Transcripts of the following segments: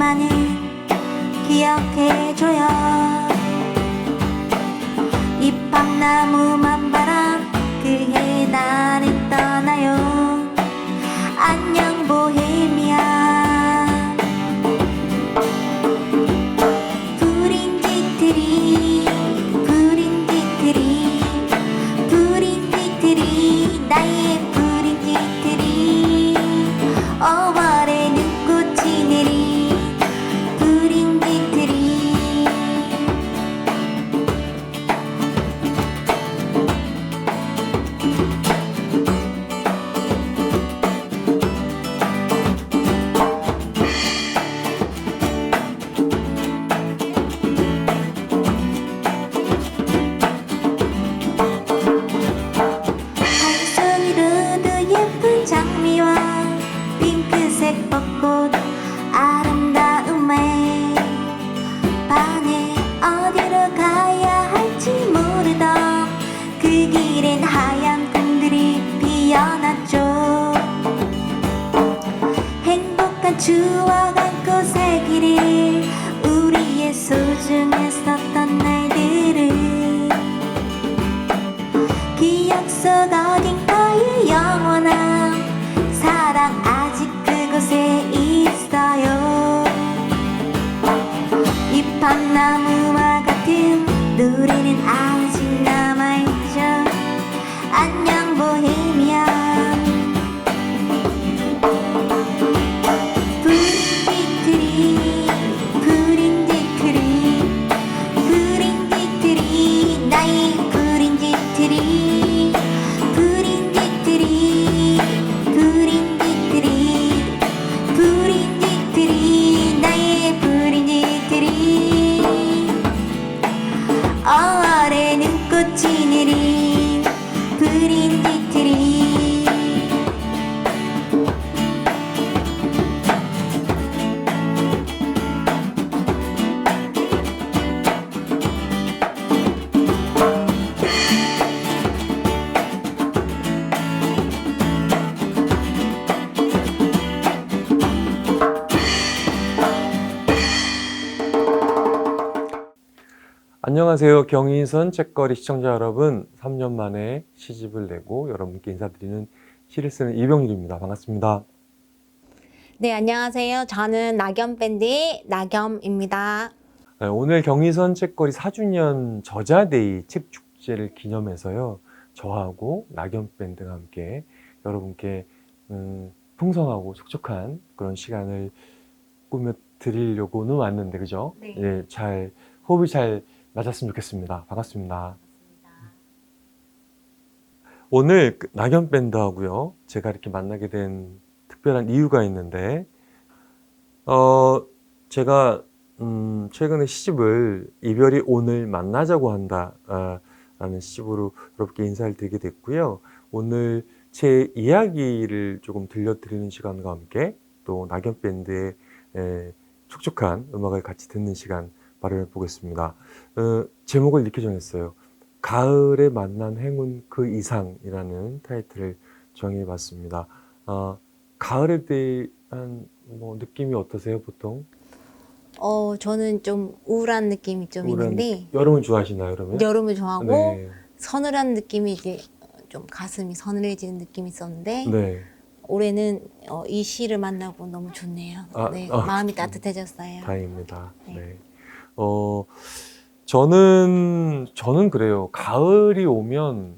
그날만은 기억해줘요. 잎밥나무만 바람 그해 나는 떠나요. 안녕 보헤미아. 브린디트리 브린디트리 브린디트리 나의 브린디트리. 5월에 눈꽃이 내린 브린디트리. 한송이로도 예쁜 장미와 핑크색 벚꽃 아름다움에 반해 어디로 가야 할지 모르던 그 길엔 하얀 꿈들이 피어났죠. 행복한 추억 안고 살기를 우리의 소중했었던 날들을 기억 속 어딘가에 영원한 사랑 아직 그곳에 있어요. 잎밥나무와 같은 노래는 아직 남아있죠. 안녕 보헤미아. 브린디트리 브린디트리 브린디트리 나의 브린디트리. 브린디트리 브린디트리 브린디트리 나의 브린디트리. 5월에 눈꽃이 내린 브린디트리. 안녕하세요. 경인선 책거리 시청자 여러분, 3년 만에 시집을 내고 여러분께 인사드리는 시를 쓰는 이병률입니다. 반갑습니다. 네, 안녕하세요. 저는 나겸밴드의 나겸입니다. 네, 오늘 경인선 책거리 4주년 저자데이 책축제를 기념해서요, 저하고 나겸밴드가 함께 여러분께 풍성하고 촉촉한 그런 시간을 꾸며 드리려고는 왔는데, 그죠? 네. 예, 호흡이 잘 맞았으면 좋겠습니다. 반갑습니다. 오늘 나겸밴드하고요, 제가 이렇게 만나게 된 특별한 이유가 있는데, 제가 최근에 시집을 이별이 오늘 만나자고 한다 라는 시집으로 여러분께 인사를 드리게 됐고요. 오늘 제 이야기를 조금 들려드리는 시간과 함께 또 나겸밴드의 촉촉한 음악을 같이 듣는 시간 마련해 보겠습니다. 제목을 이렇게 정했어요. 가을에 만난 행운 그 이상이라는 타이틀을 정해봤습니다. 가을에 대한 느낌이 어떠세요, 보통? 저는 좀 우울한 느낌이 좀 있는데, 여름을 좋아하시나요, 그러면? 여름을 좋아하고, 네. 서늘한 느낌이 이제 좀 가슴이 서늘해지는 느낌이 있었는데, 네. 올해는 이 시를 만나고 너무 좋네요. 네, 마음이 따뜻해졌어요. 다행입니다. 네. 네. 저는 그래요. 가을이 오면은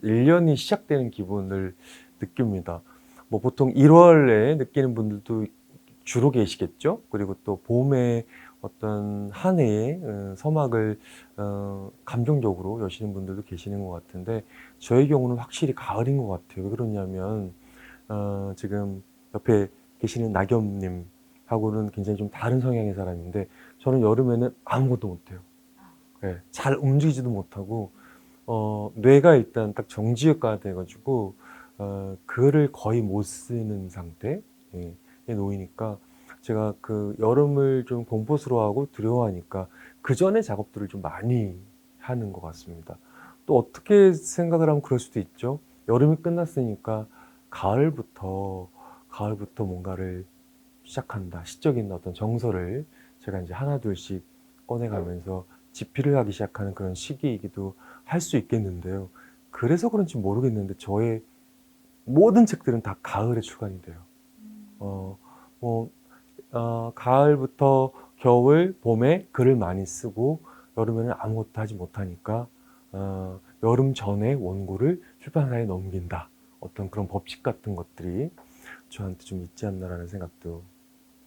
1년이 시작되는 기분을 느낍니다. 보통 1월에 느끼는 분들도 주로 계시겠죠. 그리고 또 봄에 어떤 한 해의 서막을 감정적으로 여시는 분들도 계시는 것 같은데, 저의 경우는 확실히 가을인 것 같아요. 왜 그러냐면 지금 옆에 계시는 나겸님하고는 굉장히 좀 다른 성향의 사람인데, 저는 여름에는 아무것도 못해요. 네, 잘 움직이지도 못하고 뇌가 일단 딱 정지가 돼가지고 글을 거의 못 쓰는 상태에 놓이니까, 제가 그 여름을 좀 공포스러워하고 두려워하니까 그 전에 작업들을 좀 많이 하는 것 같습니다. 또 어떻게 생각을 하면 그럴 수도 있죠. 여름이 끝났으니까 가을부터 뭔가를 시작한다. 시적인 어떤 정서를 제가 이제 하나 둘씩 꺼내가면서 집필을 하기 시작하는 그런 시기이기도 할 수 있겠는데요. 그래서 그런지 모르겠는데 저의 모든 책들은 다 가을에 출간이 돼요. 가을부터 겨울, 봄에 글을 많이 쓰고 여름에는 아무것도 하지 못하니까 여름 전에 원고를 출판사에 넘긴다. 어떤 그런 법칙 같은 것들이 저한테 좀 있지 않나라는 생각도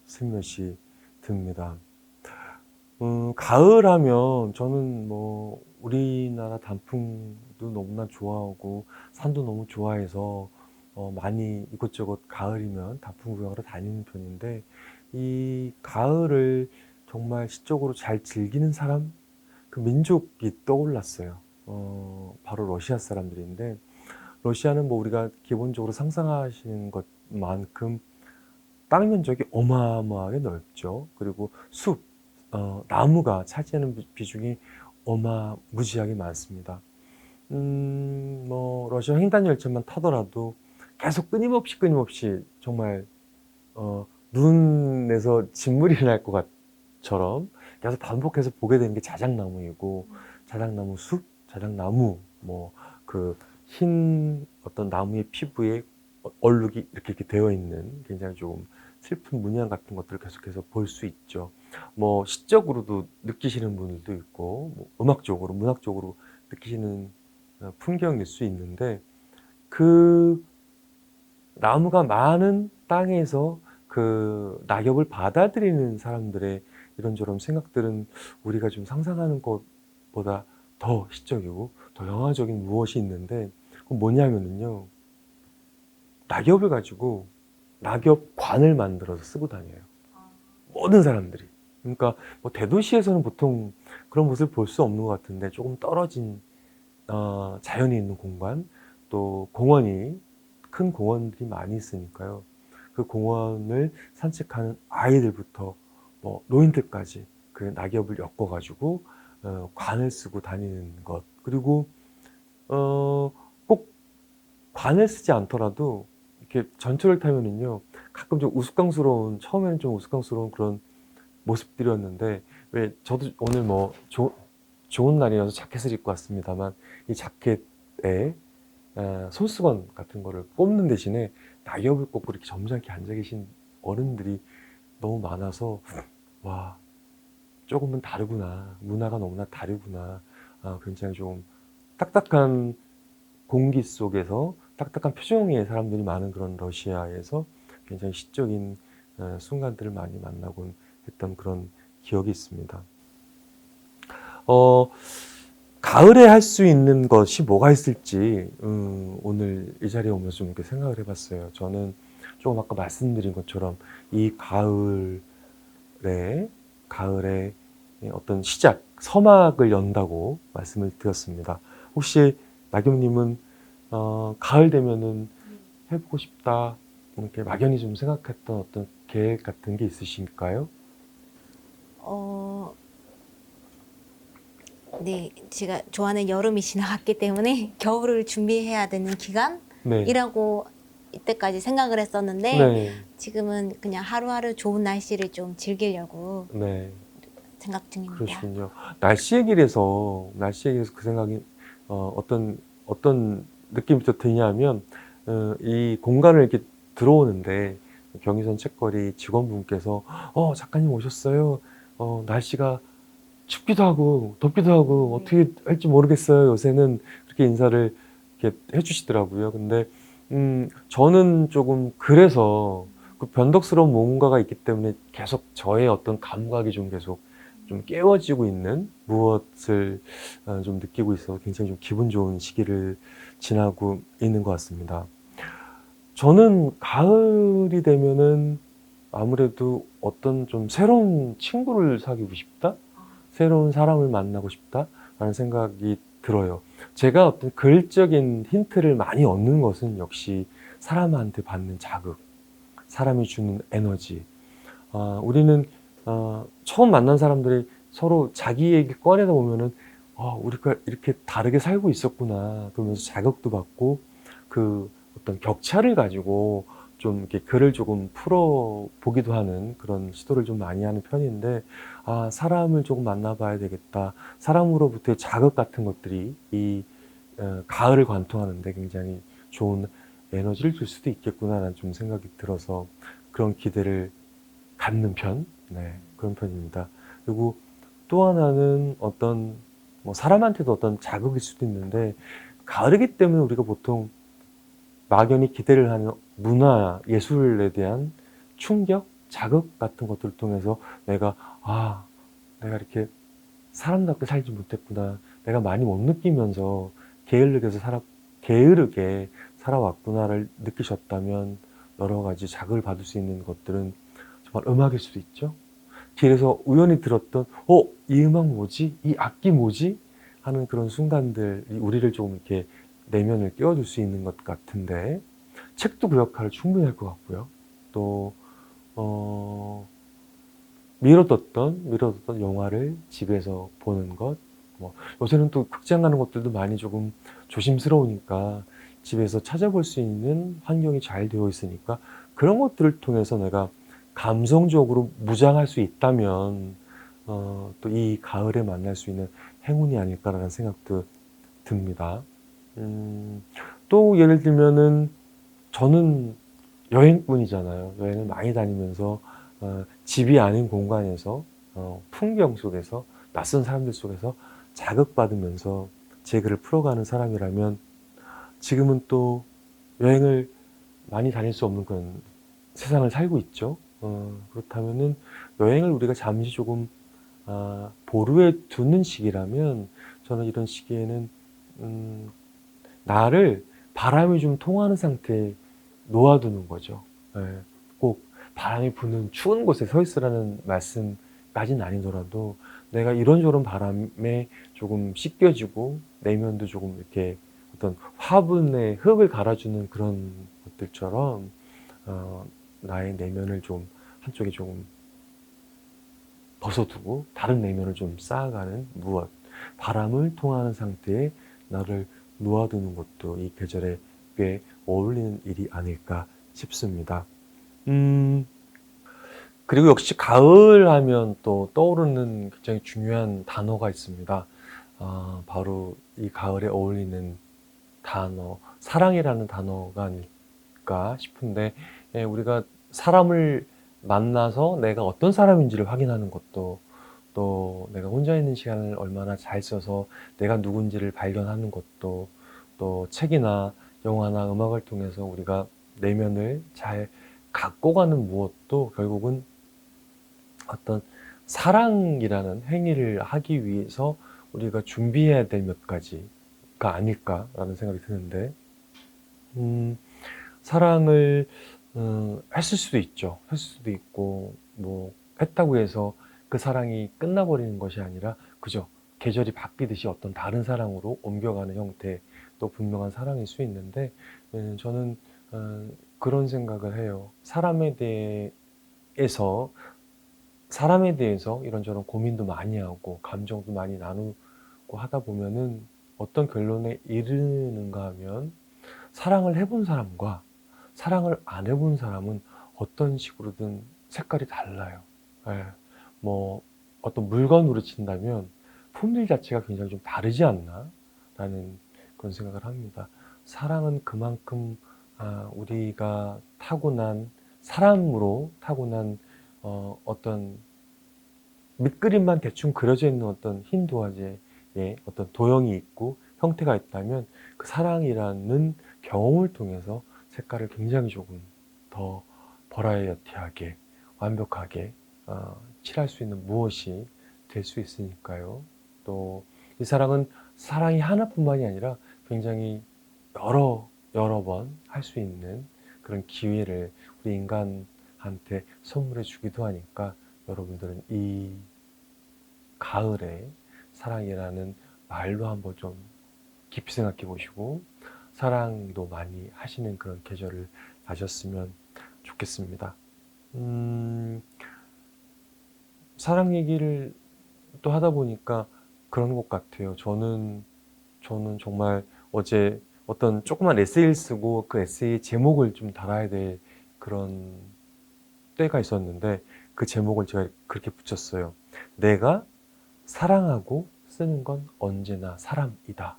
슬며시 듭니다. 가을 하면 저는 뭐 우리나라 단풍도 너무나 좋아하고 산도 너무 좋아해서 많이 이곳저곳 가을이면 단풍 구경하러 다니는 편인데 이 가을을 정말 시적으로 잘 즐기는 사람, 그 민족이 떠올랐어요. 바로 러시아 사람들인데 러시아는 뭐 우리가 기본적으로 상상하시는 것만큼 땅 면적이 어마어마하게 넓죠. 그리고 숲, 나무가 차지하는 비중이 어마무지하게 많습니다. 뭐 러시아 횡단 열차만 타더라도 계속 끊임없이 정말 눈에서 진물이 날 것 같처럼 계속 반복해서 보게 되는 게 자작나무이고 자작나무 숲, 자작나무 뭐 그 흰 어떤 나무의 피부에 얼룩이 이렇게 되어 있는 굉장히 조금 슬픈 문양 같은 것들을 계속해서 볼 수 있죠. 뭐 시적으로도 느끼시는 분들도 있고 뭐 음악적으로 문학적으로 느끼시는 풍경일 수 있는데 그 나무가 많은 땅에서 그 낙엽을 받아들이는 사람들의 이런저런 생각들은 우리가 좀 상상하는 것보다 더 시적이고 더 영화적인 무엇이 있는데 그건 뭐냐면요, 낙엽을 가지고 낙엽관을 만들어서 쓰고 다녀요. 모든 사람들이. 그러니까 뭐 대도시에서는 보통 그런 모습을 볼 수 없는 것 같은데 조금 떨어진 자연이 있는 공간, 또 공원이 큰 공원들이 많이 있으니까요. 그 공원을 산책하는 아이들부터 뭐 노인들까지 그 낙엽을 엮어가지고 관을 쓰고 다니는 것. 그리고 꼭 관을 쓰지 않더라도 이렇게 전철을 타면은요, 가끔 좀 우스꽝스러운, 처음에는 좀 우스꽝스러운 그런 모습들이었는데, 왜 저도 오늘 뭐 좋은 날이어서 자켓을 입고 왔습니다만 이 자켓에 손수건 같은 거를 꼽는 대신에 낙엽을 꽂고 이렇게 점잖게 앉아 계신 어른들이 너무 많아서 와, 조금은 다르구나, 문화가 너무나 다르구나, 굉장히 좀 딱딱한 공기 속에서 딱딱한 표정의 사람들이 많은 그런 러시아에서 굉장히 시적인 순간들을 많이 만나곤 했던 그런 기억이 있습니다. 가을에 할 수 있는 것이 뭐가 있을지 오늘 이 자리에 오면서 좀 이렇게 생각을 해봤어요. 저는 조금 아까 말씀드린 것처럼 이 가을에 어떤 시작, 서막을 연다고 말씀을 드렸습니다. 혹시 낙엽님은 가을 되면은 해보고 싶다, 이렇게 막연히 좀 생각했던 어떤 계획 같은 게 있으실까요? 네, 제가 좋아하는 여름이 지나갔기 때문에 겨울을 준비해야 되는 기간이라고 이때까지 생각을 했었는데 네. 지금은 그냥 하루하루 좋은 날씨를 좀 즐기려고 네. 생각 중입니다. 그러시군요. 날씨의 길에서 그 생각이 어떤 느낌이 또 드냐면 이 공간을 이렇게 들어오는데 경의선 책거리 직원분께서 작가님 오셨어요. 날씨가 춥기도 하고 덥기도 하고 어떻게 할지 모르겠어요. 요새는 그렇게 인사를 이렇게 해주시더라고요. 근데 저는 조금 그래서 그 변덕스러운 뭔가가 있기 때문에 계속 저의 어떤 감각이 좀 계속 좀 깨워지고 있는 무엇을 좀 느끼고 있어서 굉장히 좀 기분 좋은 시기를 지나고 있는 것 같습니다. 저는 가을이 되면은 아무래도 어떤 좀 새로운 친구를 사귀고 싶다? 새로운 사람을 만나고 싶다라는 생각이 들어요. 제가 어떤 글적인 힌트를 많이 얻는 것은 역시 사람한테 받는 자극, 사람이 주는 에너지. 우리는 처음 만난 사람들이 서로 자기 얘기 꺼내다 보면은 우리가 이렇게 다르게 살고 있었구나 그러면서 자극도 받고 그 어떤 격차를 가지고 좀 이렇게 글을 조금 풀어보기도 하는 그런 시도를 좀 많이 하는 편인데, 사람을 조금 만나봐야 되겠다. 사람으로부터의 자극 같은 것들이 이 가을을 관통하는데 굉장히 좋은 에너지를 줄 수도 있겠구나라는 좀 생각이 들어서 그런 기대를 갖는 편, 네, 그런 편입니다. 그리고 또 하나는 어떤 뭐 사람한테도 어떤 자극일 수도 있는데, 가을이기 때문에 우리가 보통 막연히 기대를 하는 문화, 예술에 대한 충격, 자극 같은 것들을 통해서 내가 이렇게 사람답게 살지 못했구나. 내가 많이 못 느끼면서 게으르게 살아왔구나를 느끼셨다면 여러 가지 자극을 받을 수 있는 것들은 정말 음악일 수도 있죠. 길에서 우연히 들었던 이 음악 뭐지? 이 악기 뭐지? 하는 그런 순간들이 우리를 조금 이렇게 내면을 깨워줄 수 있는 것 같은데, 책도 그 역할을 충분히 할 것 같고요. 또 미뤄뒀던 영화를 집에서 보는 것, 뭐 요새는 또 극장 가는 것들도 많이 조금 조심스러우니까 집에서 찾아볼 수 있는 환경이 잘 되어 있으니까 그런 것들을 통해서 내가 감성적으로 무장할 수 있다면 또 이 가을에 만날 수 있는 행운이 아닐까라는 생각도 듭니다. 또 예를 들면은 저는 여행꾼이잖아요. 여행을 많이 다니면서 집이 아닌 공간에서 풍경 속에서 낯선 사람들 속에서 자극받으면서 제 글을 풀어가는 사람이라면, 지금은 또 여행을 많이 다닐 수 없는 그런 세상을 살고 있죠. 그렇다면은 여행을 우리가 잠시 조금 보루해 두는 시기라면, 저는 이런 시기에는 나를 바람이 좀 통하는 상태에 놓아두는 거죠. 꼭 바람이 부는 추운 곳에 서 있으라는 말씀까지는 아니더라도 내가 이런저런 바람에 조금 씻겨지고 내면도 조금 이렇게 어떤 화분에 흙을 갈아주는 그런 것들처럼 나의 내면을 좀 한쪽에 조금 벗어두고 다른 내면을 좀 쌓아가는 바람을 통하는 상태에 나를 놓아두는 것도 이 계절에 꽤 어울리는 일이 아닐까 싶습니다. 그리고 역시 가을 하면 또 떠오르는 굉장히 중요한 단어가 있습니다. 바로 이 가을에 어울리는 단어, 사랑이라는 단어가 아닐까 싶은데, 우리가 사람을 만나서 내가 어떤 사람인지를 확인하는 것도, 또 내가 혼자 있는 시간을 얼마나 잘 써서 내가 누군지를 발견하는 것도, 또 책이나 영화나 음악을 통해서 우리가 내면을 잘 갖고 가는 무엇도 결국은 어떤 사랑이라는 행위를 하기 위해서 우리가 준비해야 될 몇 가지가 아닐까라는 생각이 드는데, 사랑을 했을 수도 있죠. 했을 수도 있고, 뭐 했다고 해서 그 사랑이 끝나버리는 것이 아니라 그저 계절이 바뀌듯이 어떤 다른 사랑으로 옮겨가는 형태의 또 분명한 사랑일 수 있는데, 저는 그런 생각을 해요. 사람에 대해서 이런저런 고민도 많이 하고 감정도 많이 나누고 하다 보면은 어떤 결론에 이르는가 하면, 사랑을 해본 사람과 사랑을 안 해본 사람은 어떤 식으로든 색깔이 달라요. 뭐 어떤 물건으로 친다면 품질 자체가 굉장히 좀 다르지 않나 라는 그런 생각을 합니다. 사랑은 그만큼 우리가 사람으로 타고난 어떤 밑그림만 대충 그려져 있는 어떤 흰 도화지에 어떤 도형이 있고 형태가 있다면, 그 사랑이라는 경험을 통해서 색깔을 굉장히 조금 더 버라이어티하게 완벽하게 칠할 수 있는 무엇이 될 수 있으니까요. 또 이 사랑이 하나뿐만이 아니라 굉장히 여러 번 할 수 있는 그런 기회를 우리 인간한테 선물해 주기도 하니까, 여러분들은 이 가을에 사랑이라는 말로 한번 좀 깊이 생각해 보시고 사랑도 많이 하시는 그런 계절을 나셨으면 좋겠습니다. 사랑 얘기를 또 하다 보니까 그런 것 같아요. 저는 정말 어제 어떤 조그만 에세이를 쓰고 그 에세이 제목을 좀 달아야 될 그런 때가 있었는데 그 제목을 제가 그렇게 붙였어요. 내가 사랑하고 쓰는 건 언제나 사람이다.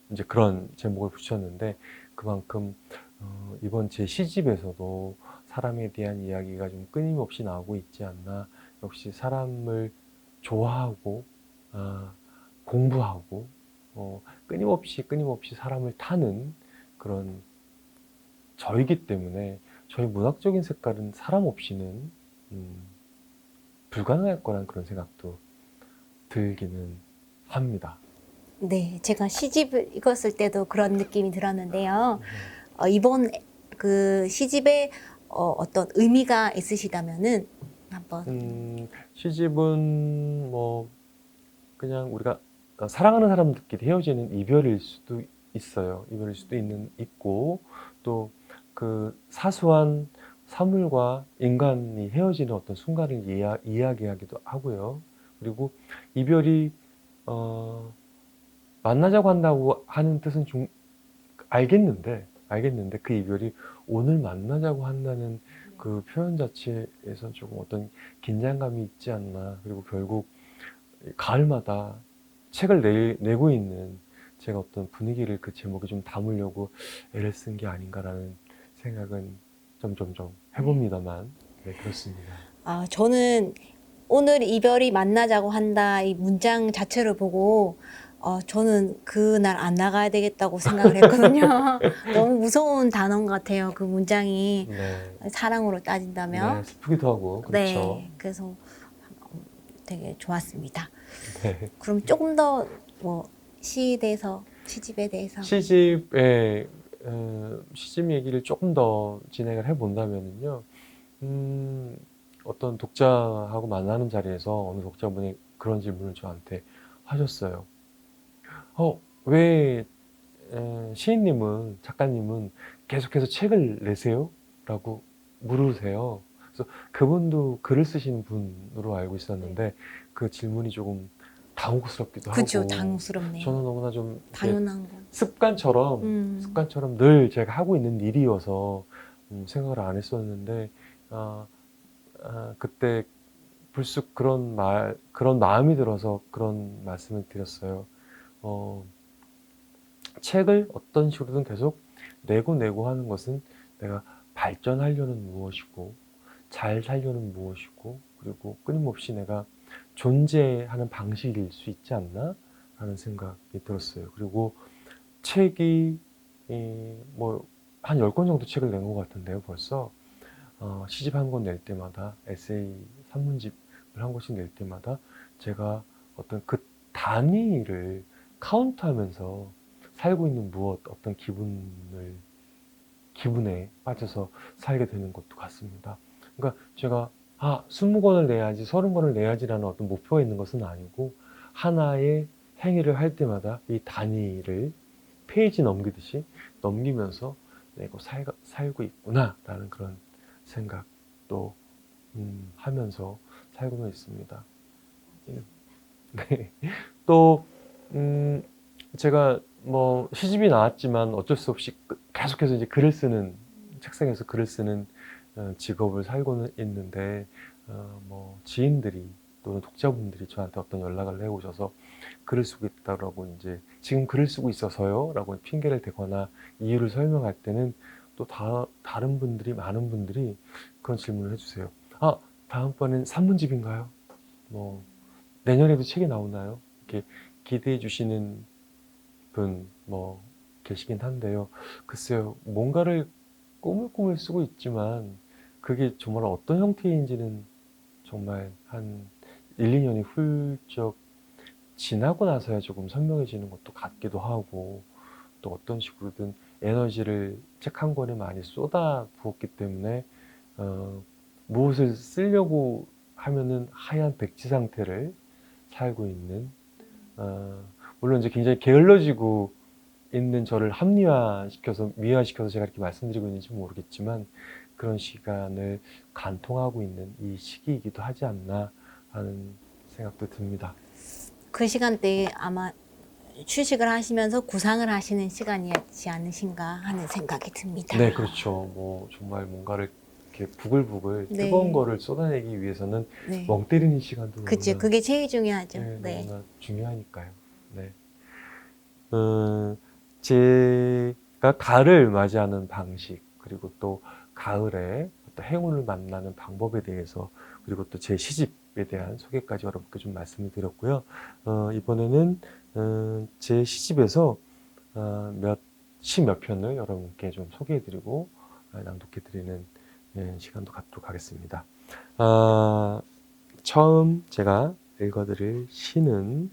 이제 그런 제목을 붙였는데 그만큼 이번 제 시집에서도 사람에 대한 이야기가 좀 끊임없이 나오고 있지 않나. 역시 사람을 좋아하고 공부하고 끊임없이 사람을 타는 그런 저이기 때문에 저희 문학적인 색깔은 사람 없이는 불가능할 거란 그런 생각도 들기는 합니다. 네, 제가 시집을 읽었을 때도 그런 느낌이 들었는데요. 이번 그 시집에 어떤 의미가 있으시다면은 한번. 시집은 뭐 그냥 우리가 사랑하는 사람들끼리 헤어지는 이별일 수도 있어요. 이별일 수도 있고 또 그 사소한 사물과 인간이 헤어지는 어떤 순간을 이야기하기도 하고요. 그리고 이별이 만나자고 한다고 하는 뜻은 좀 알겠는데 그 이별이 오늘 만나자고 한다는 그 표현 자체에서 조금 어떤 긴장감이 있지 않나. 그리고 결국 가을마다 책을 내고 있는 제가 어떤 분위기를 그 제목에 좀 담으려고 애를 쓴 게 아닌가라는 생각은 점점점 해봅니다만 네, 그렇습니다. 저는 오늘 이별이 만나자고 한다 이 문장 자체를 보고 저는 그날 안 나가야 되겠다고 생각을 했거든요. 너무 무서운 단어인 것 같아요. 그 문장이 네. 사랑으로 따진다면. 네, 슬프기도 하고 그렇죠. 네, 그래서 되게 좋았습니다. 네. 그럼 조금 더 뭐 시에 대해서, 시집에 대해서. 시집 얘기를 조금 더 진행을 해본다면요. 어떤 독자하고 만나는 자리에서 어느 독자분이 그런 질문을 저한테 하셨어요. 왜 시인님은, 작가님은 계속해서 책을 내세요? 라고 물으세요. 그래서 그분도 글을 쓰시는 분으로 알고 있었는데 그 질문이 조금 당혹스럽기도 그죠, 하고 당스럽네요. 저는 너무나 좀 당연한 거. 습관처럼 늘 제가 하고 있는 일이어서 생각을 안 했었는데 그때 불쑥 그런 마음이 들어서 그런 말씀을 드렸어요. 책을 어떤 식으로든 계속 내고 하는 것은 내가 발전하려는 무엇이고 잘 살려는 무엇이고 그리고 끊임없이 내가 존재하는 방식일 수 있지 않나 라는 생각이 들었어요. 그리고 책이 뭐 한 10권 정도 책을 낸 것 같은데요. 벌써 시집 한 권 낼 때마다 에세이 산문집을 한 권씩 낼 때마다 제가 어떤 그 단위를 카운트하면서 살고 있는 어떤 기분에 빠져서 살게 되는 것도 같습니다. 그러니까 제가 20권을 내야지 30권을 내야지라는 어떤 목표가 있는 것은 아니고 하나의 행위를 할 때마다 이 단위를 페이지 넘기듯이 넘기면서 내가 살고 있구나 라는 그런 생각도 하면서 살고는 있습니다. 네. 또 제가 뭐 시집이 나왔지만 어쩔 수 없이 계속해서 이제 책상에서 글을 쓰는 직업을 살고는 있는데 뭐 지인들이 또는 독자분들이 저한테 어떤 연락을 해오셔서 글을 쓰고 있다라고 이제 지금 글을 쓰고 있어서요라고 핑계를 대거나 이유를 설명할 때는 또 다른 분들이 많은 분들이 그런 질문을 해주세요. 다음번엔 산문집인가요? 뭐 내년에도 책이 나오나요? 이렇게 기대해 주시는 분 뭐 계시긴 한데요. 글쎄요, 뭔가를 꾸물꾸물 쓰고 있지만 그게 정말 어떤 형태인지는 정말 한 1, 2년이 훌쩍 지나고 나서야 조금 선명해지는 것도 같기도 하고 또 어떤 식으로든 에너지를 책 한 권에 많이 쏟아 부었기 때문에 무엇을 쓰려고 하면은 하얀 백지 상태를 살고 있는 물론 이제 굉장히 게을러지고 있는 저를 미화시켜서 제가 이렇게 말씀드리고 있는지 모르겠지만 그런 시간을 관통하고 있는 이 시기이기도 하지 않나 하는 생각도 듭니다. 그 시간대에 아마 휴식을 하시면서 구상을 하시는 시간이었지 않으신가 하는 생각이 듭니다. 네, 그렇죠. 뭐 정말 뭔가를 이렇게 부글부글 네. 뜨거운 거를 쏟아내기 위해서는 네. 멍 때리는 시간도 그죠. 너무나, 그게 제일 중요하죠. 네, 네. 너무나 중요하니까요. 네. 제가 가을을 맞이하는 방식, 그리고 또 가을에 또 행운을 만나는 방법에 대해서, 그리고 또 제 시집에 대한 소개까지 여러분께 좀 말씀을 드렸고요. 이번에는 제 시집에서 몇 편을 여러분께 좀 소개해드리고 낭독해드리는 시간도 갖도록 하겠습니다. 처음 제가 읽어드릴 시는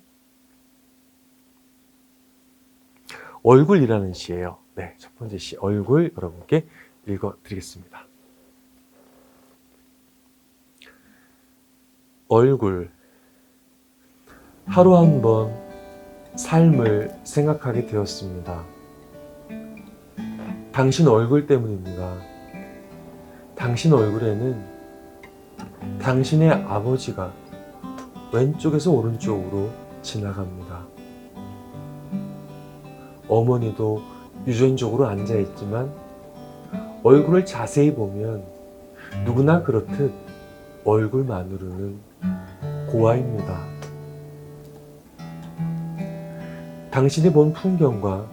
얼굴이라는 시예요. 네, 첫 번째 시 얼굴 여러분께 읽어드리겠습니다. 얼굴. 하루 한 번 삶을 생각하게 되었습니다. 당신 얼굴 때문입니다. 당신 얼굴에는 당신의 아버지가 왼쪽에서 오른쪽으로 지나갑니다. 어머니도 유전적으로 앉아있지만 얼굴을 자세히 보면 누구나 그렇듯 얼굴만으로는 고아입니다. 당신이 본 풍경과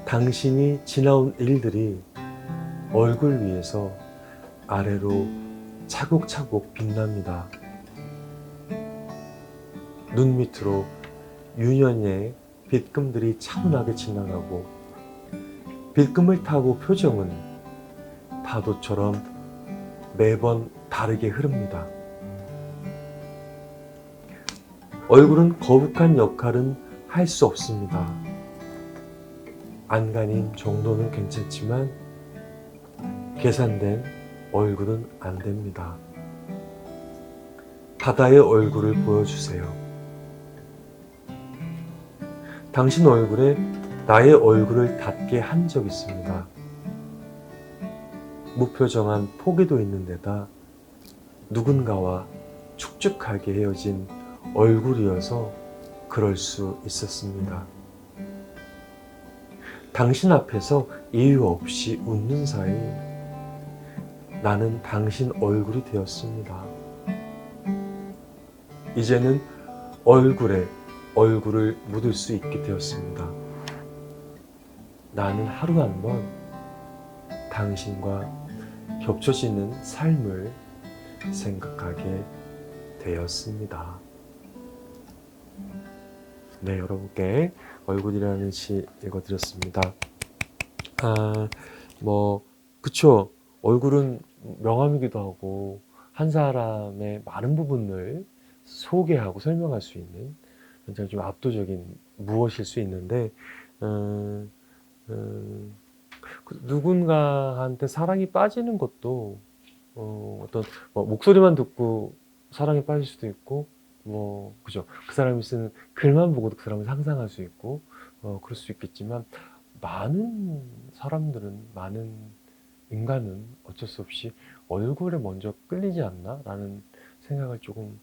당신이 지나온 일들이 얼굴 위에서 아래로 차곡차곡 빛납니다. 눈 밑으로 유년의 빛금들이 차분하게 지나가고 빛금을 타고 표정은 파도처럼 매번 다르게 흐릅니다. 얼굴은 거북한 역할은 할 수 없습니다. 안간힘 정도는 괜찮지만 계산된 얼굴은 안 됩니다. 바다의 얼굴을 보여주세요. 당신 얼굴에 나의 얼굴을 닿게 한 적 있습니다. 무표정한 포기도 있는 데다 누군가와 축축하게 헤어진 얼굴이어서 그럴 수 있었습니다. 당신 앞에서 이유 없이 웃는 사이 나는 당신 얼굴이 되었습니다. 이제는 얼굴에 얼굴을 묻을 수 있게 되었습니다. 나는 하루 한 번 당신과 겹쳐지는 삶을 생각하게 되었습니다. 네, 여러분께 얼굴이라는 시 읽어드렸습니다. 그쵸. 얼굴은 명함이기도 하고 한 사람의 많은 부분을 소개하고 설명할 수 있는 굉장히 좀 압도적인 무엇일 수 있는데 누군가한테 사랑이 빠지는 것도 어떤 목소리만 듣고 사랑에 빠질 수도 있고 그죠. 그 사람이 쓰는 글만 보고도 그 사람을 상상할 수 있고 그럴 수 있겠지만 많은 사람들은 많은 인간은 어쩔 수 없이 얼굴에 먼저 끌리지 않나? 라는 생각을 조금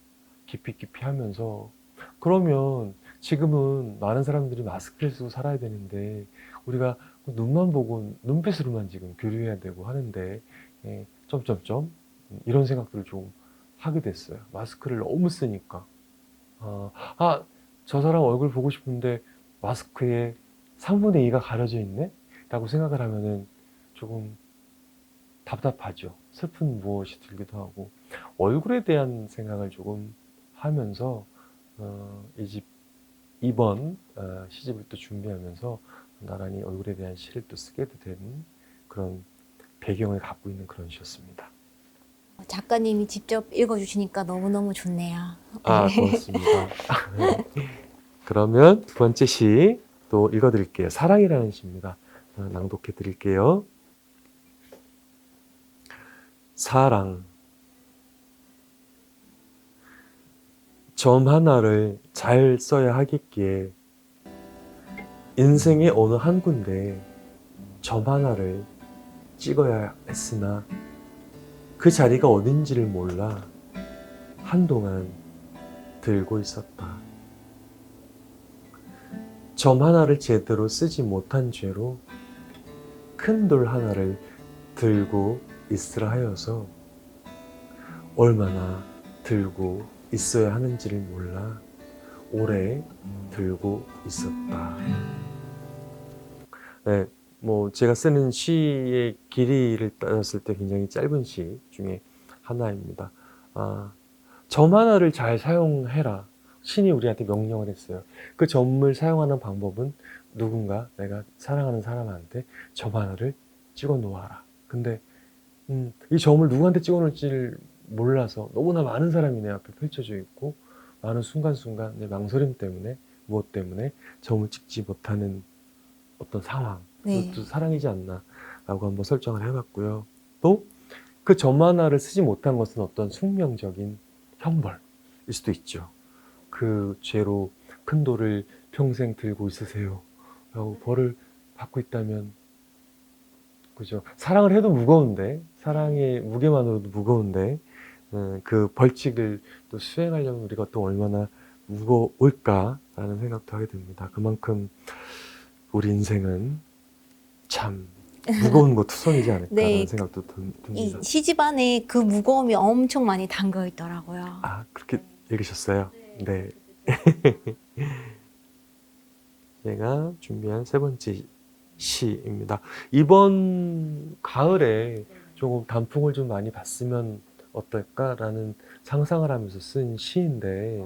깊이 하면서 그러면 지금은 많은 사람들이 마스크를 쓰고 살아야 되는데 우리가 눈만 보고 눈빛으로만 지금 교류해야 되고 하는데 점점점 이런 생각들을 좀 하게 됐어요. 마스크를 너무 쓰니까 저 사람 얼굴 보고 싶은데 마스크에 3분의 2가 가려져 있네? 라고 생각을 하면은 조금 답답하죠. 슬픈 무엇이 들기도 하고 얼굴에 대한 생각을 조금 하면서 이번 시집을 또 준비하면서 나란히 얼굴에 대한 시를 또 쓰게도 된 그런 배경을 갖고 있는 그런 시였습니다. 작가님이 직접 읽어주시니까 너무너무 좋네요. 고맙습니다. 그러면 두 번째 시 또 읽어드릴게요. 사랑이라는 시입니다. 낭독해 드릴게요. 사랑. 점 하나를 잘 써야 하겠기에 인생의 어느 한 군데 점 하나를 찍어야 했으나 그 자리가 어딘지를 몰라 한동안 들고 있었다. 점 하나를 제대로 쓰지 못한 죄로 큰 돌 하나를 들고 있으라 하여서 얼마나 들고 있어야 하는지를 몰라 오래 들고 있었다. 네, 뭐 제가 쓰는 시의 길이를 따졌을 때 굉장히 짧은 시 중에 하나입니다. 점 하나를 잘 사용해라. 신이 우리한테 명령을 했어요. 그 점을 사용하는 방법은 누군가 내가 사랑하는 사람한테 점 하나를 찍어 놓아라. 근데 이 점을 누구한테 찍어 놓을지를 몰라서 너무나 많은 사람이 내 앞에 펼쳐져 있고 많은 순간순간 내 망설임 때문에 무엇 때문에 점을 찍지 못하는 어떤 상황, 네. 그것도 사랑이지 않나 라고 한번 설정을 해봤고요. 또 그 점 하나를 쓰지 못한 것은 어떤 숙명적인 형벌일 수도 있죠. 그 죄로 큰 돌을 평생 들고 있으세요 라고 벌을 받고 있다면, 그죠? 사랑을 해도 무거운데, 사랑의 무게만으로도 무거운데 그 벌칙을 또 수행하려면 우리가 또 얼마나 무거울까라는 생각도 하게 됩니다. 그만큼 우리 인생은 참 무거운 거 투성이지 않을까라는 네. 생각도 이 듭니다. 시집 안에 그 무거움이 엄청 많이 담겨 있더라고요. 아, 그렇게 읽으셨어요? 네. 제가 준비한 세 번째 시입니다. 이번 가을에 조금 단풍을 좀 많이 봤으면 어떨까라는 상상을 하면서 쓴 시인데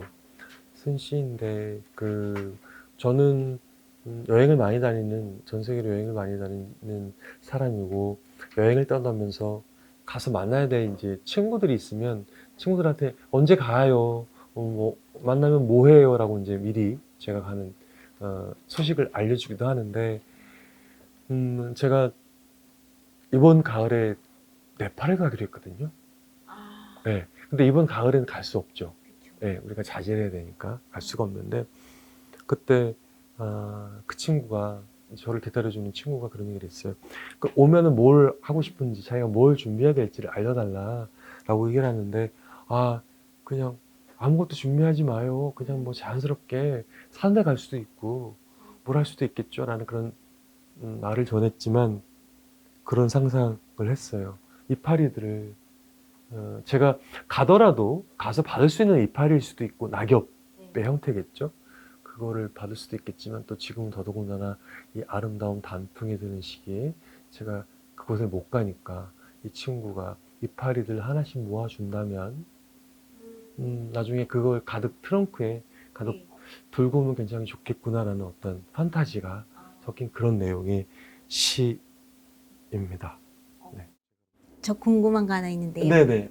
저는 여행을 많이 다니는, 전 세계로 여행을 많이 다니는 사람이고, 여행을 떠나면서 가서 만나야 될 이제 친구들이 있으면 친구들한테 언제 가요? 뭐 만나면 뭐 해요? 라고 이제 미리 제가 가는 소식을 알려주기도 하는데, 제가 이번 가을에 네팔에 가기로 했거든요. 네. 근데 이번 가을에는 갈 수 없죠. 네, 우리가 자제해야 되니까 갈 수가 없는데, 그때 그 친구가, 저를 기다려주는 친구가 그런 얘기를 했어요. 오면은 뭘 하고 싶은지, 자기가 뭘 준비해야 될지를 알려달라라고 얘기를 하는데, 그냥 아무것도 준비하지 마요. 그냥 뭐 자연스럽게 산에 갈 수도 있고 뭘 할 수도 있겠죠 라는 그런 말을 전했지만, 그런 상상을 했어요. 이파리들을 제가 가더라도 가서 받을 수 있는 이파리일 수도 있고 낙엽의 형태겠죠. 그거를 받을 수도 있겠지만, 또 지금은 더더군다나 이 아름다운 단풍이 드는 시기에 제가 그곳에 못 가니까 이 친구가 이파리들 하나씩 모아준다면 나중에 그걸 가득 트렁크에 가득 들고 오면 굉장히 좋겠구나라는 어떤 판타지가 섞인 그런 내용의 시입니다. 저 궁금한 거 하나 있는데요. 네네.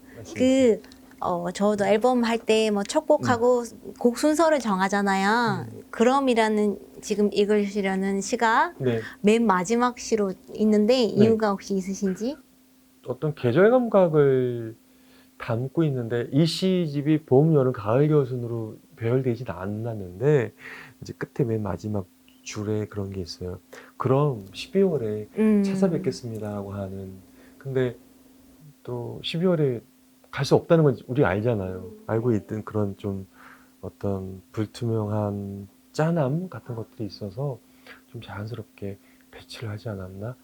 저도 앨범 할 때 뭐 첫 곡하고 곡 순서를 정하잖아요. 그럼이라는 지금 읽으시려는 시가 네. 맨 마지막 시로 있는데 이유가 혹시 있으신지? 어떤 계절 감각을 담고 있는데, 이 시집이 봄, 여름, 가을, 겨울 순으로 배열되진 않았는데 이제 끝에 맨 마지막 줄에 그런 게 있어요. 그럼 12월에 찾아뵙겠습니다라고 하는. 근데 또 12월에 갈 수 없다는 건 우리 알잖아요. 알고 있던 그런 좀 어떤 불투명한 짠함 같은 것들이 있어서 좀 자연스럽게 배치를 하지 않았나?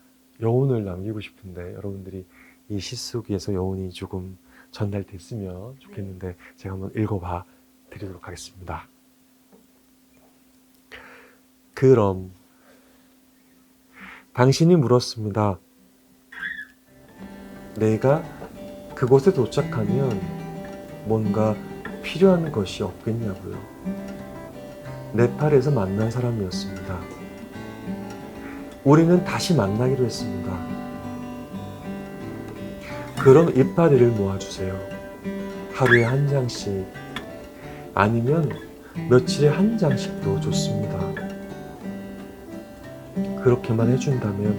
여운을 남기고 싶은데, 여러분들이 이 시 속에서 여운이 조금 전달됐으면 좋겠는데 제가 한번 읽어봐 드리도록 하겠습니다. 그럼 당신이 물었습니다. 내가 그곳에 도착하면 뭔가 필요한 것이 없겠냐고요. 네팔에서 만난 사람이었습니다. 우리는 다시 만나기로 했습니다. 그럼 이파리를 모아주세요. 하루에 한 장씩, 아니면 며칠에 한 장씩도 좋습니다. 그렇게만 해준다면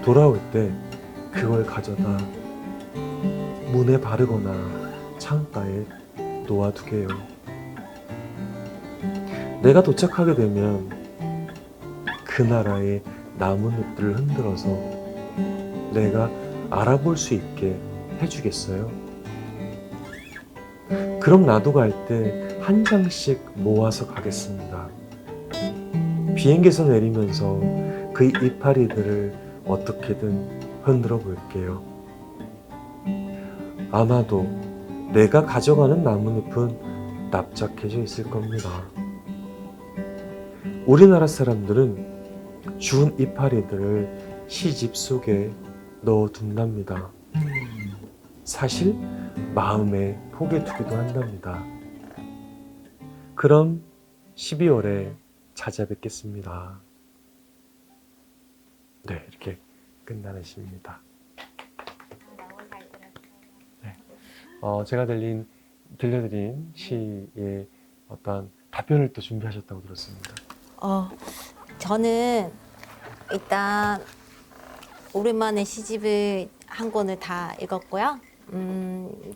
돌아올 때 그걸 가져다 문에 바르거나 창가에 놓아두게요. 내가 도착하게 되면 그 나라의 나뭇잎들을 흔들어서 내가 알아볼 수 있게 해주겠어요? 그럼 나도 갈 때 한 장씩 모아서 가겠습니다. 비행기에서 내리면서 그 이파리들을 어떻게든 흔들어 볼게요. 아마도 내가 가져가는 나뭇잎은 납작해져 있을 겁니다. 우리나라 사람들은 주운 이파리들을 시집 속에 넣어둔답니다. 사실 마음에 포개 두기도 한답니다. 그럼 12월에 찾아뵙겠습니다. 네, 이렇게 끝나는 시입니다. 네. 제가 들려드린 시의 어떤 답변을 또 준비하셨다고 들었습니다. 저는 일단 오랜만에 시집을 한 권을 다 읽었고요.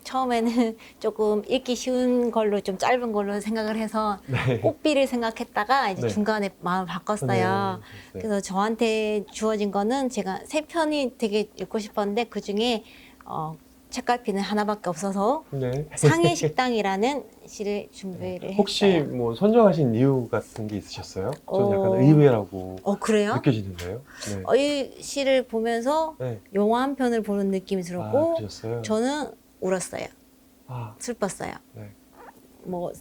처음에는 조금 읽기 쉬운 걸로 좀 짧은 걸로 생각을 해서 네. 꽃비를 생각했다가 이제 네. 중간에 마음을 바꿨어요. 네. 그래서 저한테 주어진 거는 제가 3편이 되게 읽고 싶었는데 그 중에 책갈피는 하나밖에 없어서 네. 상해 식당이라는 시를 준비를 혹시 했어요. 뭐 선정하신 이유 같은 게 있으셨어요? 저는 약간 어. 의외라고 그래요? 느껴지는데요. 네. 이 시를 보면서 네. 영화 한 편을 보는 느낌이 들었고 그러셨어요? 저는 울었어요. 아, 슬펐어요. 네. 뭐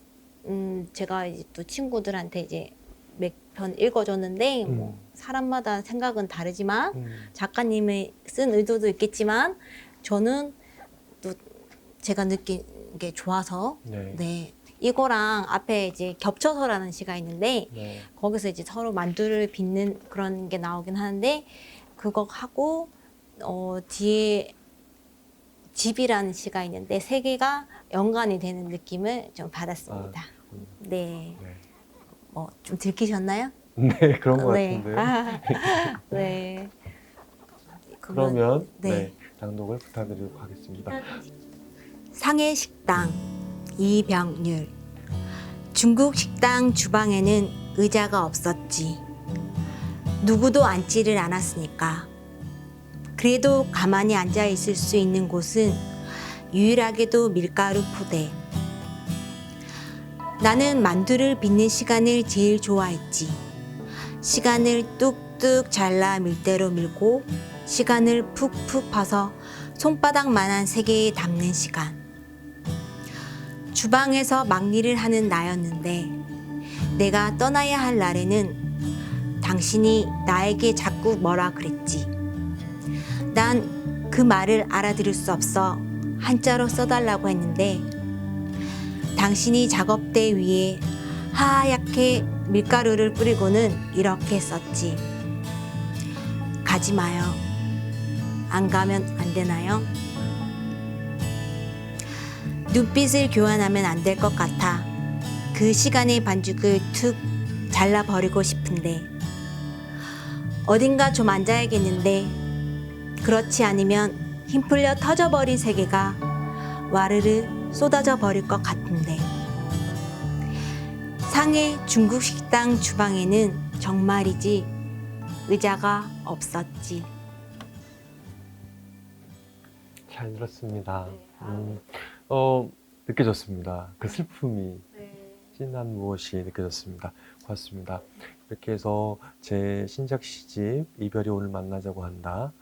제가 이제 또 친구들한테 이제 몇 편 읽어줬는데 뭐 사람마다 생각은 다르지만 작가님의 쓴 의도도 있겠지만 저는 또 제가 느낀 게 좋아서 네. 네 이거랑 앞에 이제 겹쳐서라는 시가 있는데 네. 거기서 이제 서로 만두를 빚는 그런 게 나오긴 하는데 그거 하고 뒤에 집이라는 시가 있는데 세 개가 연관이 되는 느낌을 좀 받았습니다. 그렇군요. 네, 네. 뭐 좀 들키셨나요? 네, 그런 것 네. 같은데요. 네. 그러면 네. 네, 낭독을 부탁드리도록 하겠습니다. 상해 식당 이병률. 중국 식당 주방에는 의자가 없었지. 누구도 앉지를 않았으니까. 그래도 가만히 앉아 있을 수 있는 곳은 유일하게도 밀가루 포대. 나는 만두를 빚는 시간을 제일 좋아했지. 시간을 뚝뚝 잘라 밀대로 밀고 시간을 푹푹 파서 손바닥만한 세개에 담는 시간. 주방에서 막일을 하는 나였는데 내가 떠나야 할 날에는 당신이 나에게 자꾸 뭐라 그랬지. 난 그 말을 알아들을 수 없어 한자로 써달라고 했는데 당신이 작업대 위에 하얗게 밀가루를 뿌리고는 이렇게 썼지. 가지 마요. 안 가면 안 되나요? 눈빛을 교환하면 안 될 것 같아. 그 시간의 반죽을 툭 잘라버리고 싶은데 어딘가 좀 앉아야겠는데 그렇지 않으면 힘 풀려 터져버린 세계가 와르르 쏟아져 버릴 것 같은데 상해 중국 식당 주방에는 정말이지 의자가 없었지. 잘 들었습니다. 느껴졌습니다. 그 슬픔이 진한 무엇이 느껴졌습니다. 고맙습니다. 이렇게 해서 제 신작 시집 이별이 오늘 만나자고 한다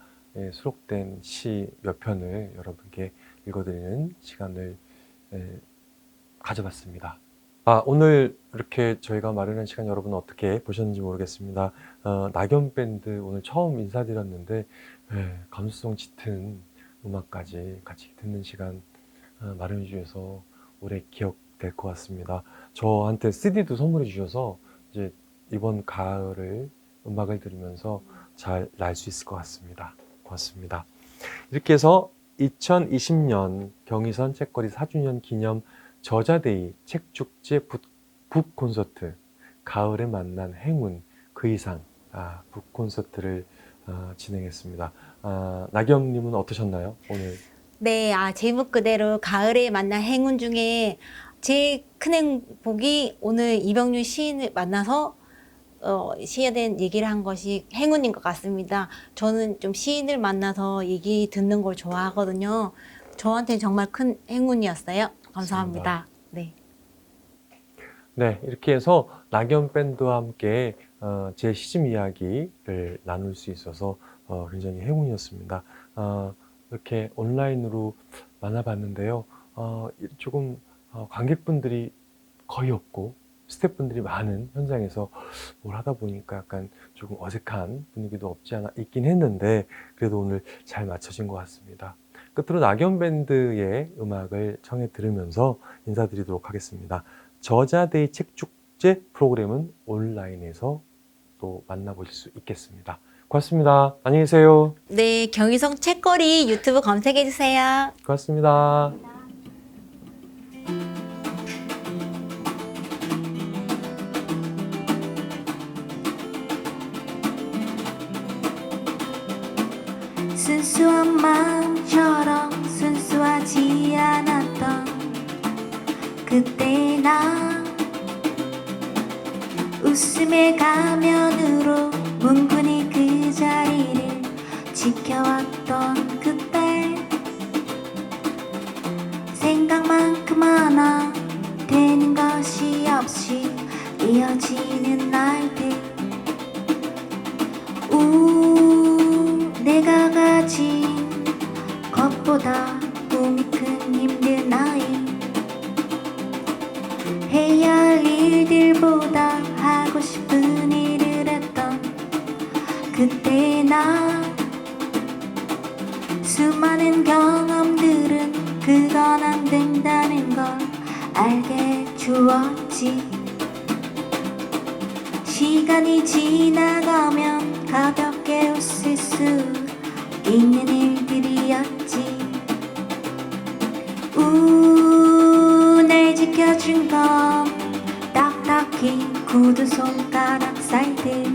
수록된 시 몇 편을 여러분께 읽어드리는 시간을 가져봤습니다. 오늘 이렇게 저희가 마련한 시간 여러분 어떻게 보셨는지 모르겠습니다. 낙연 밴드 오늘 처음 인사드렸는데 감수성 짙은 음악까지 같이 듣는 시간 마련해 주셔서 오래 기억될 것 같습니다. 저한테 CD도 선물해 주셔서 이제 이번 가을을 음악을 들으면서 잘 날 수 있을 것 같습니다. 고맙습니다. 이렇게 해서 2020년 경의선 책거리 4주년 기념 저자데이 책축제 북콘서트 가을에 만난 행운 그 이상 북콘서트를 진행했습니다. 나경님은 어떠셨나요? 오늘 네, 제목 그대로 가을에 만난 행운 중에 제일 큰 행복이 오늘 이병률 시인을 만나서 시에 대한 얘기를 한 것이 행운인 것 같습니다. 저는 좀 시인을 만나서 얘기 듣는 걸 좋아하거든요. 저한테 정말 큰 행운이었어요. 감사합니다. 네. 네, 이렇게 해서 낙연 밴드와 함께 제 시집 이야기를 나눌 수 있어서 굉장히 행운이었습니다. 이렇게 온라인으로 만나봤는데요. 조금 관객분들이 거의 없고 스태프분들이 많은 현장에서 뭘 하다 보니까 약간 조금 어색한 분위기도 없지 않아 있긴 했는데 그래도 오늘 잘 맞춰진 것 같습니다. 끝으로 낙연밴드의 음악을 청해 들으면서 인사드리도록 하겠습니다. 저자대의 책축제 프로그램은 온라인에서 또 만나보실 수 있겠습니다. 고맙습니다. 안녕히 계세요. 네, 경희성 책거리 유튜브 검색해 주세요. 고맙습니다. 순수한 마음처럼 순수하지 않았던 그때 나 웃음의 가면으로 뭉근히 그 자리를 지켜왔던 그때 생각만큼 하나 되는 것이 없이 이어지는 날들 내가 가진 것보다 꿈이 큰 힘든 나이 해야 할 일들보다 하고 싶은 일을 했던 그때 나 수많은 경험들은 그건 안 된다는 걸 알게 주었지 시간이 지나가면 가볍게 웃을 수 있는 일들이었지 날 지켜준 건 딱딱히 굳은 손가락 사이들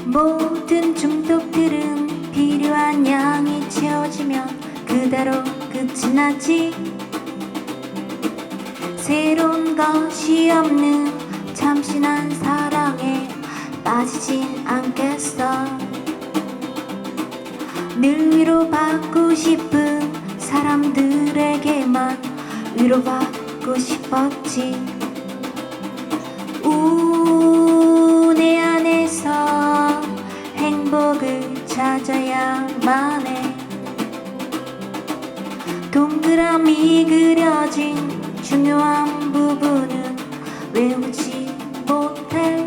모든 중독들은 필요한 양이 채워지면 그대로 끝이 나지 새로운 것이 없는 참신한 사랑에 빠지진 않겠어 늘 위로받고 싶은 사람들에게만 위로받고 싶었지 내 안에서 행복을 찾아야만 해 동그라미 그려진 중요한 부분은 외우지 못해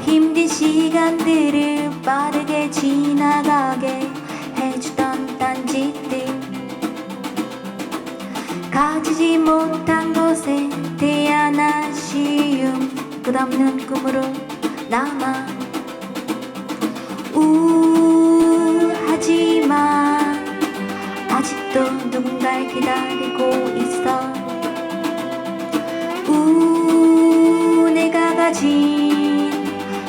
힘든 시간들을 빠르게 지나가게 해주던 딴짓들 가지지 못한 것에 대한 아쉬움 끝없는 꿈으로 남아 하지만 아직도 누군가를 기다리고 있어 내가 가진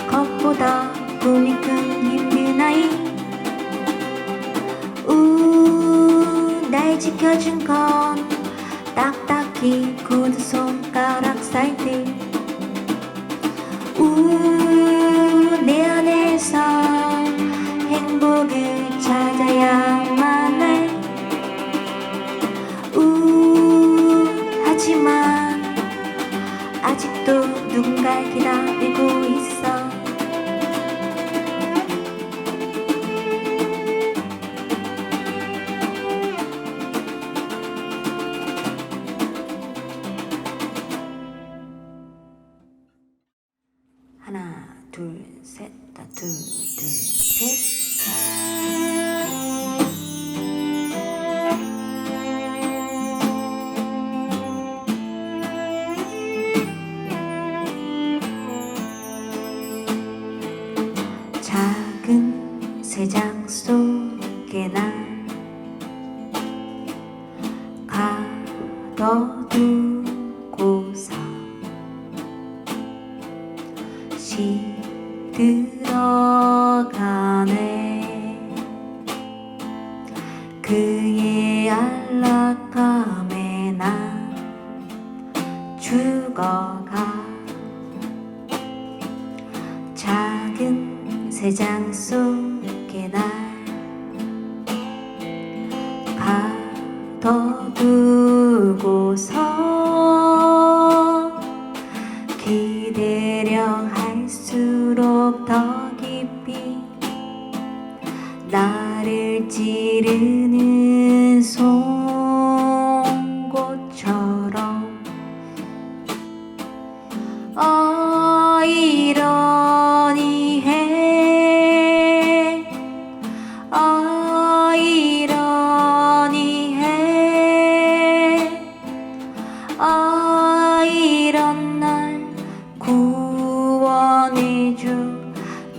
것보다 꿈이 큰 힘든 아이 날 지켜준 건 딱딱히 굳은 손가락 사이들 내 안에서 행복을 찾아야만 해 하지만 아직도 누군가를 기다리고 있어 하나 둘 셋 둘 셋 작은 새장 속에 난 가둬두고서 시들어가네 그의 안락함에 난 죽어가 작은 새장 속에 날 가둬두고서 기대려 할수록 더 깊이 나를 찌르는 송곳처럼 이러니해 이러니해 이런 날 구원해줘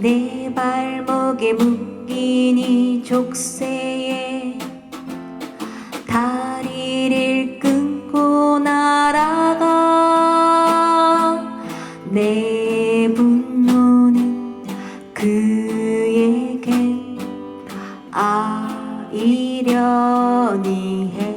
내 발목에 묶인 이 족쇄에 다리를 끊고 날아가 내 분노는 그에겐 아이러니 해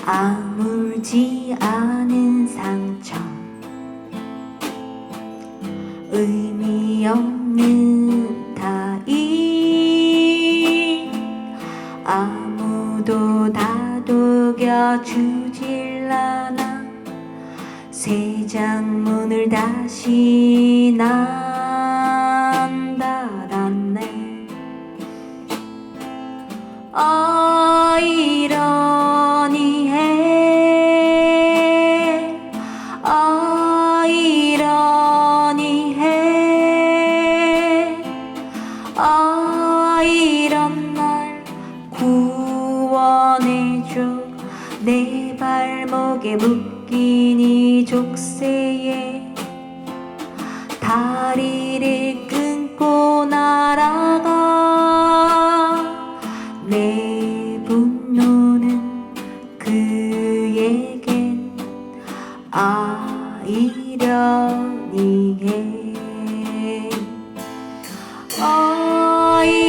아물지 않은 상처 의미 없는 타인 아무도 다독여주질 않아 새 장문을 다시 난 닫았네 이러니해 이러니해 이런 날 구원해줘 내 발목에 묶인 이 족쇄에 다리를 끊고 날아가 내 분노는 그에겐 아이러니해 아이러니해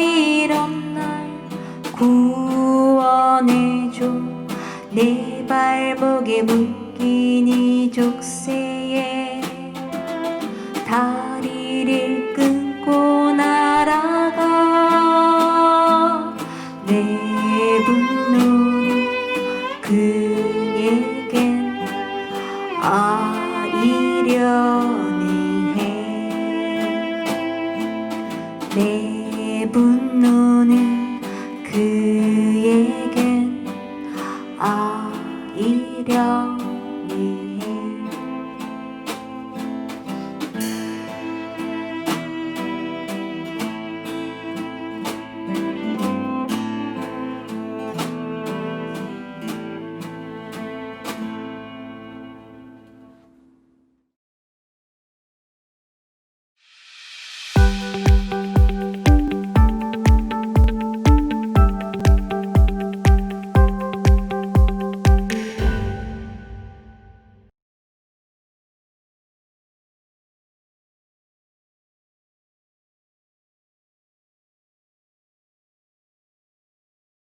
이런 날 구원해줘 내 발목에 묶인 이 족쇄에 다리를 끊고 날아가 내 분노는 그에겐 아이러니해 내 분노는